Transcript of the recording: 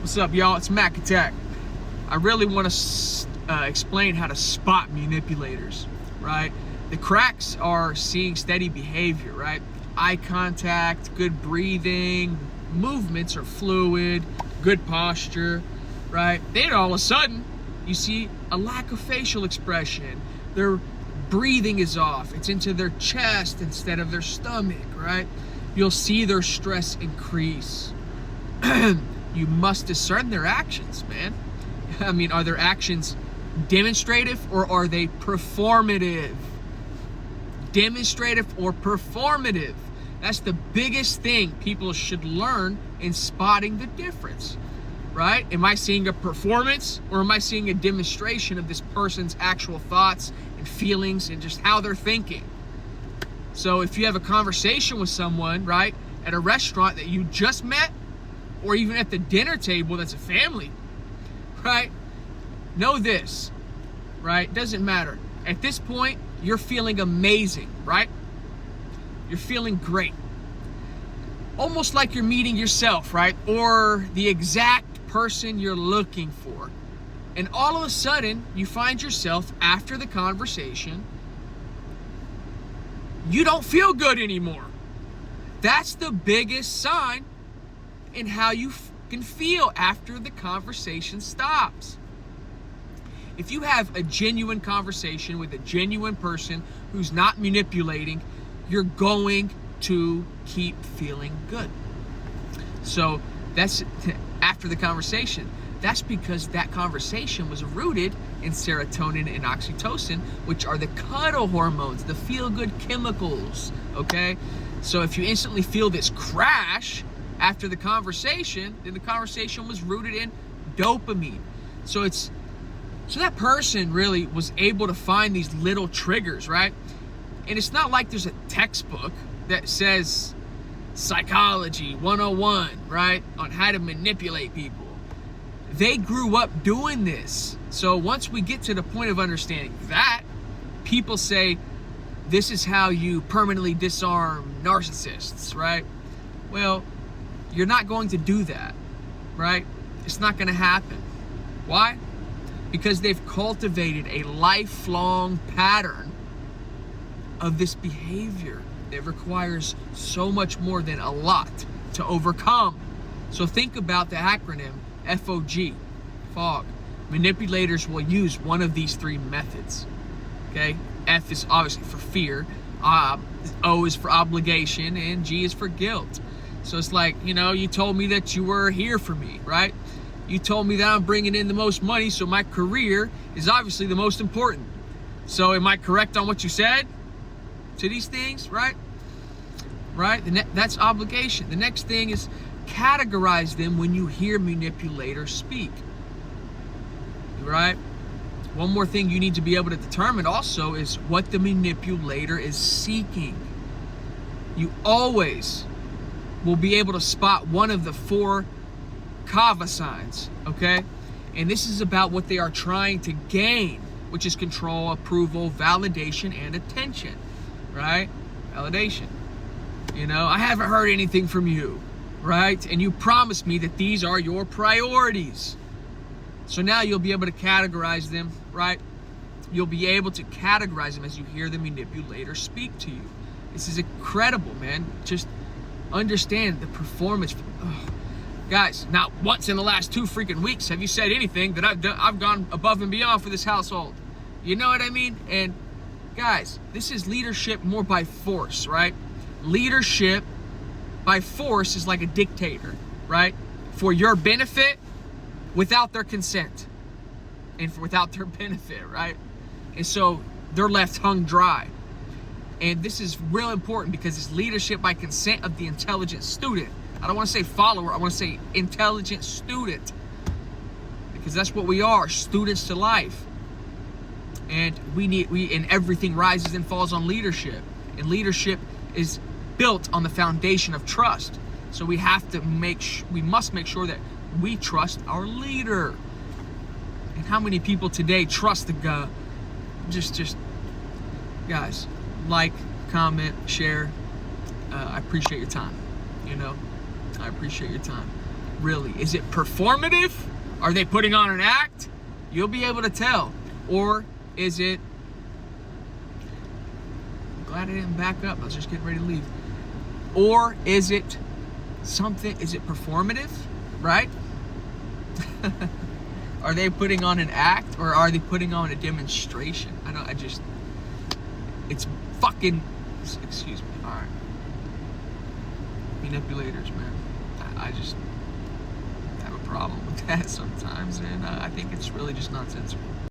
What's up, y'all? It's Mac Attack. I really want to explain how to spot manipulators, right? The cracks are seeing steady behavior, right? Eye contact, good breathing, movements are fluid, good posture, right? Then all of a sudden, you see a lack of facial expression. Their breathing is off. It's into their chest instead of their stomach, right? You'll see their stress increase. You must discern their actions, man. I mean, are their actions demonstrative or are they performative? Demonstrative or performative? That's the biggest thing people should learn in spotting the difference, right? Am I seeing a performance or am I seeing a demonstration of this person's actual thoughts and feelings and just how they're thinking? So if you have a conversation with someone, right, at a restaurant that you just met, or even at the dinner table that's a family, right? Know this, right? Doesn't matter. At this point, you're feeling amazing, right? You're feeling great. Almost like you're meeting yourself, right? Or the exact person you're looking for. And all of a sudden, you find yourself after the conversation, you don't feel good anymore. That's the biggest sign in how you can feel after the conversation stops. If you have a genuine conversation with a genuine person who's not manipulating, you're going to keep feeling good. So that's after the conversation. That's because that conversation was rooted in serotonin and oxytocin, which are the cuddle hormones, the feel-good chemicals, okay? So if you instantly feel this crash after the conversation, then the conversation was rooted in dopamine. So that person really was able to find these little triggers, right? And it's not like there's a textbook that says psychology 101, right, on how to manipulate people. They grew up doing this. So once we get to the point of understanding that, people say, this is how you permanently disarm narcissists, right? Well, you're not going to do that, right? It's not going to happen. Why? Because they've cultivated a lifelong pattern of this behavior that requires so much more than a lot to overcome. So think about the acronym FOG, FOG. Manipulators will use one of these three methods, okay? F is obviously for fear, O is for obligation, and G is for guilt. So it's like, you told me that you were here for me, right? You told me that I'm bringing in the most money, so my career is obviously the most important. So am I correct on what you said to these things, right? Right? That's obligation. The next thing is categorize them when you hear manipulators speak, right? One more thing you need to be able to determine also is what the manipulator is seeking. You always will be able to spot one of the four kava signs, okay? And this is about what they are trying to gain, which is control, approval, validation, and attention, right? Validation. I haven't heard anything from you, right? And you promised me that these are your priorities. So now you'll be able to categorize them, right? You'll be able to categorize them as you hear the manipulator speak to you. This is incredible, man. Just understand the performance. Guys, not once in the last 2 freaking weeks have you said anything that I've gone above and beyond for this household. You know what I mean? And guys, this is leadership more by force, right? Leadership by force is like a dictator, right? For your benefit without their consent and without their benefit, right? And so they're left hung dry. And this is real important because it's leadership by consent of the intelligent student. I don't want to say follower, I want to say intelligent student. Because that's what we are, students to life. And and everything rises and falls on leadership. And leadership is built on the foundation of trust. So we must make sure that we trust our leader. And how many people today trust the guy? Just guys, like, comment, share. I appreciate your time. I appreciate your time. really? Is it performative? Are they putting on an act? You'll be able to tell. Or is it... I'm glad I didn't back up. I was just getting ready to leave. Or is it something... Is it performative? Right? Are they putting on an act, or are they putting on a demonstration? It's fucking... Excuse me. All right. Manipulators, man. I just have a problem with that sometimes, and I think it's really just nonsensical.